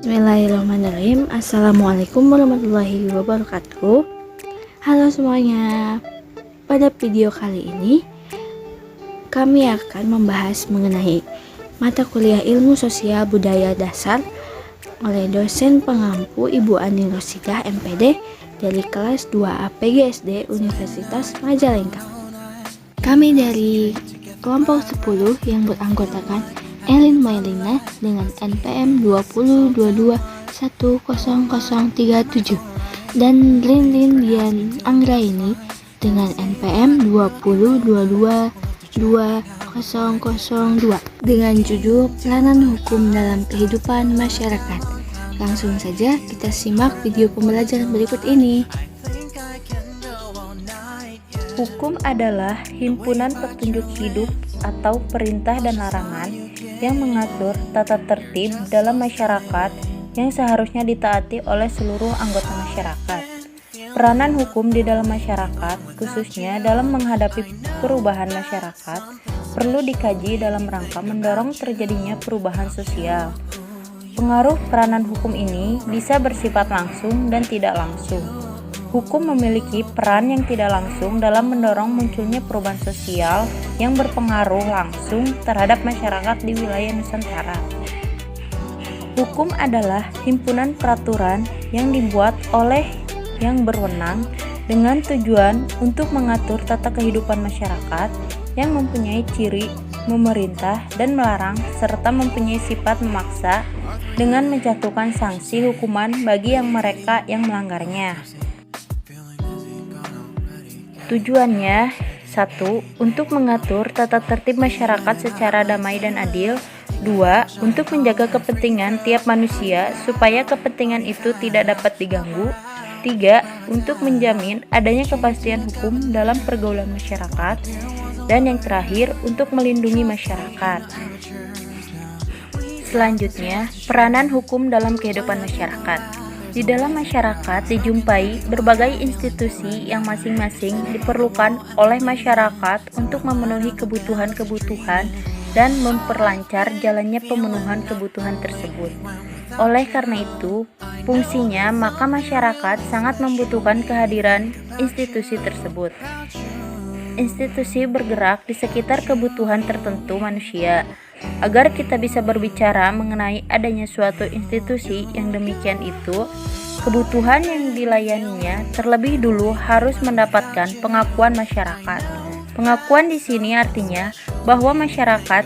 Bismillahirrahmanirrahim. Assalamualaikum warahmatullahi wabarakatuh. Halo semuanya. Pada video kali ini kami akan membahas mengenai mata kuliah Ilmu Sosial Budaya Dasar oleh dosen pengampu Ibu Ani Rosidah MPD dari kelas 2A PGSD Universitas Majalengka. Kami dari kelompok 10 yang beranggotakan Elin Mailina dengan NPM 2022100037 dan Lin Dian Anggraini dengan NPM 20222002 dengan judul Peranan Hukum dalam Kehidupan Masyarakat. Langsung saja kita simak video pembelajaran berikut ini. Hukum adalah himpunan petunjuk hidup atau perintah dan larangan yang mengatur tata tertib dalam masyarakat yang seharusnya ditaati oleh seluruh anggota masyarakat. Peranan hukum di dalam masyarakat, khususnya dalam menghadapi perubahan masyarakat, perlu dikaji dalam rangka mendorong terjadinya perubahan sosial. Pengaruh peranan hukum ini bisa bersifat langsung dan tidak langsung. Hukum memiliki peran yang tidak langsung dalam mendorong munculnya perubahan sosial yang berpengaruh langsung terhadap masyarakat di wilayah Nusantara. Hukum adalah himpunan peraturan yang dibuat oleh yang berwenang dengan tujuan untuk mengatur tata kehidupan masyarakat yang mempunyai ciri memerintah dan melarang serta mempunyai sifat memaksa dengan menjatuhkan sanksi hukuman bagi mereka yang melanggarnya. Tujuannya 1. Untuk mengatur tata tertib masyarakat secara damai dan adil. 2. Untuk menjaga kepentingan tiap manusia supaya kepentingan itu tidak dapat diganggu. 3. Untuk menjamin adanya kepastian hukum dalam pergaulan masyarakat. Dan yang terakhir, untuk melindungi masyarakat. Selanjutnya, peranan hukum dalam kehidupan masyarakat. Di dalam masyarakat dijumpai berbagai institusi yang masing-masing diperlukan oleh masyarakat untuk memenuhi kebutuhan-kebutuhan dan memperlancar jalannya pemenuhan kebutuhan tersebut. Oleh karena itu, fungsinya maka masyarakat sangat membutuhkan kehadiran institusi tersebut. Institusi bergerak di sekitar kebutuhan tertentu manusia. Agar kita bisa berbicara mengenai adanya suatu institusi yang demikian itu, kebutuhan yang dilayaninya terlebih dulu harus mendapatkan pengakuan masyarakat. Pengakuan di sini artinya bahwa masyarakat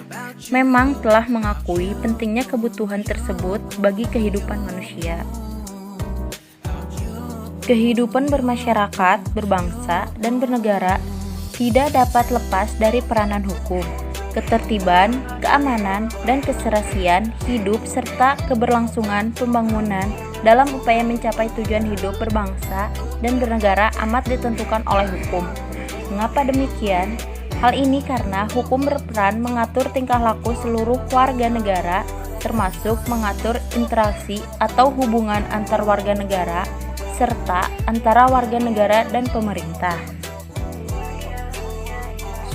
memang telah mengakui pentingnya kebutuhan tersebut bagi kehidupan manusia. Kehidupan bermasyarakat, berbangsa, dan bernegara tidak dapat lepas dari peranan hukum. Ketertiban, keamanan, dan keserasian hidup serta keberlangsungan pembangunan dalam upaya mencapai tujuan hidup berbangsa dan bernegara amat ditentukan oleh hukum. Mengapa demikian? Hal ini karena hukum berperan mengatur tingkah laku seluruh warga negara, termasuk mengatur interaksi atau hubungan antar warga negara, serta antara warga negara dan pemerintah.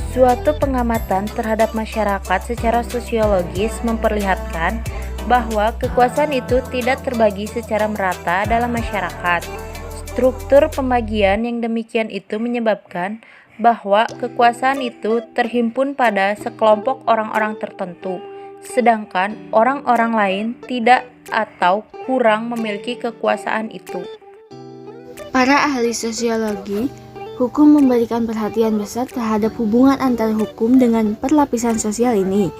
Suatu pengamatan terhadap masyarakat secara sosiologis memperlihatkan bahwa kekuasaan itu tidak terbagi secara merata dalam masyarakat. Struktur pembagian yang demikian itu menyebabkan bahwa kekuasaan itu terhimpun pada sekelompok orang-orang tertentu, sedangkan orang-orang lain tidak atau kurang memiliki kekuasaan itu. Para ahli sosiologi hukum memberikan perhatian besar terhadap hubungan antara hukum dengan perlapisan sosial ini.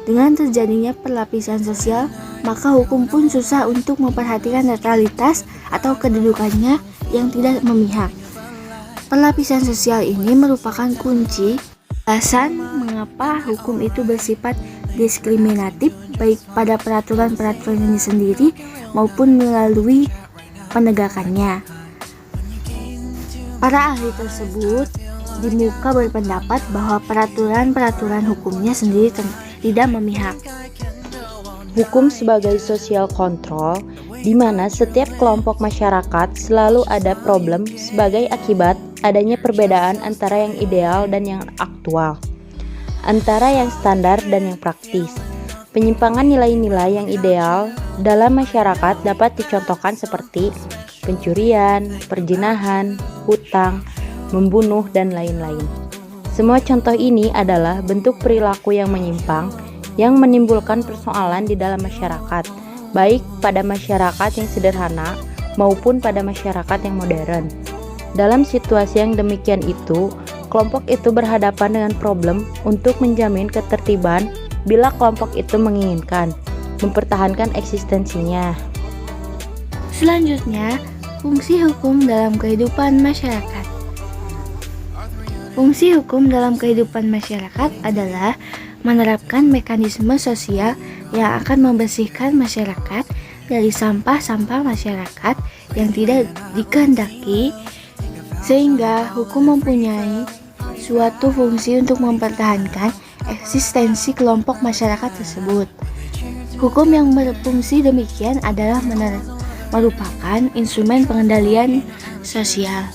Dengan terjadinya perlapisan sosial, maka hukum pun susah untuk memperhatikan netralitas atau kedudukannya yang tidak memihak. Perlapisan sosial ini merupakan kunci alasan mengapa hukum itu bersifat diskriminatif baik pada peraturan-peraturan ini sendiri maupun melalui penegakannya. Para ahli tersebut di muka berpendapat bahwa peraturan-peraturan hukumnya sendiri tidak memihak. Hukum sebagai social control, di mana setiap kelompok masyarakat selalu ada problem sebagai akibat adanya perbedaan antara yang ideal dan yang aktual, antara yang standar dan yang praktis. Penyimpangan nilai-nilai yang ideal dalam masyarakat dapat dicontohkan seperti pencurian, perzinahan, hutang, membunuh, dan lain-lain. Semua contoh ini adalah bentuk perilaku yang menyimpang yang menimbulkan persoalan di dalam masyarakat, baik pada masyarakat yang sederhana maupun pada masyarakat yang modern. Dalam situasi yang demikian itu, kelompok itu berhadapan dengan problem untuk menjamin ketertiban bila kelompok itu menginginkan mempertahankan eksistensinya. Selanjutnya, fungsi hukum dalam kehidupan masyarakat. Fungsi hukum dalam kehidupan masyarakat adalah menerapkan mekanisme sosial yang akan membersihkan masyarakat dari sampah-sampah masyarakat yang tidak dikehendaki, sehingga hukum mempunyai suatu fungsi untuk mempertahankan eksistensi kelompok masyarakat tersebut. Hukum yang berfungsi demikian adalah merupakan instrumen pengendalian sosial.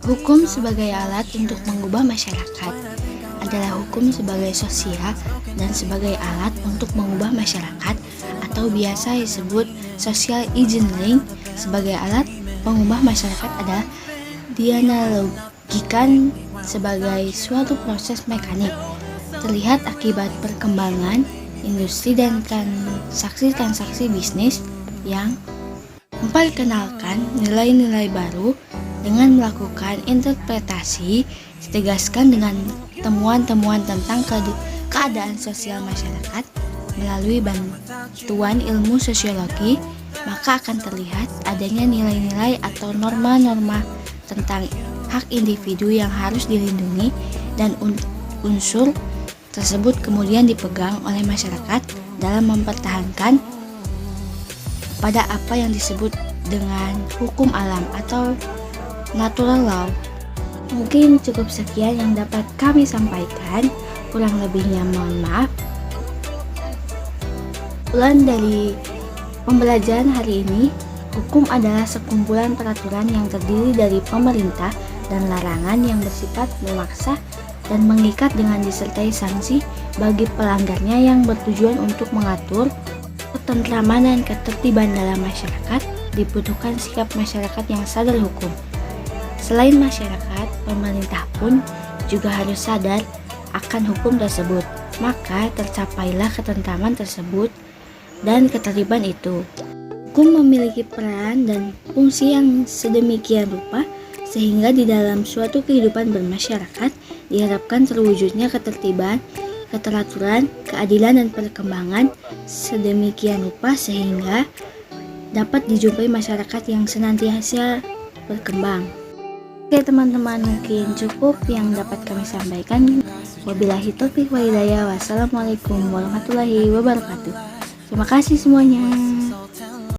Hukum sebagai alat untuk mengubah masyarakat adalah hukum sebagai sosial dan sebagai alat untuk mengubah masyarakat, atau biasa disebut social engineering. Sebagai alat pengubah masyarakat adalah dianalogikan sebagai suatu proses mekanik. Terlihat akibat perkembangan industri dan transaksi-transaksi bisnis yang memperkenalkan nilai-nilai baru dengan melakukan interpretasi, ditegaskan dengan temuan-temuan tentang keadaan sosial masyarakat melalui bantuan ilmu sosiologi, maka akan terlihat adanya nilai-nilai atau norma-norma tentang hak individu yang harus dilindungi, dan unsur tersebut kemudian dipegang oleh masyarakat dalam mempertahankan pada apa yang disebut dengan hukum alam atau natural law. Mungkin cukup sekian yang dapat kami sampaikan, kurang lebihnya mohon maaf. Ulang dari pembelajaran hari ini, hukum adalah sekumpulan peraturan yang terdiri dari pemerintah dan larangan yang bersifat memaksa dan mengikat dengan disertai sanksi bagi pelanggarnya, yang bertujuan untuk mengatur ketentraman dan ketertiban dalam masyarakat. Dibutuhkan sikap masyarakat yang sadar hukum. Selain masyarakat, pemerintah pun juga harus sadar akan hukum tersebut, maka tercapailah ketentraman tersebut dan ketertiban itu. Hukum memiliki peran dan fungsi yang sedemikian rupa sehingga di dalam suatu kehidupan bermasyarakat diharapkan terwujudnya ketertiban, keteraturan, keadilan, dan perkembangan sedemikian rupa sehingga dapat dijumpai masyarakat yang senantiasa berkembang. Oke teman-teman, mungkin cukup yang dapat kami sampaikan. Wabillahi taufiq wal hidayah. Wassalamualaikum warahmatullahi wabarakatuh. Terima kasih semuanya.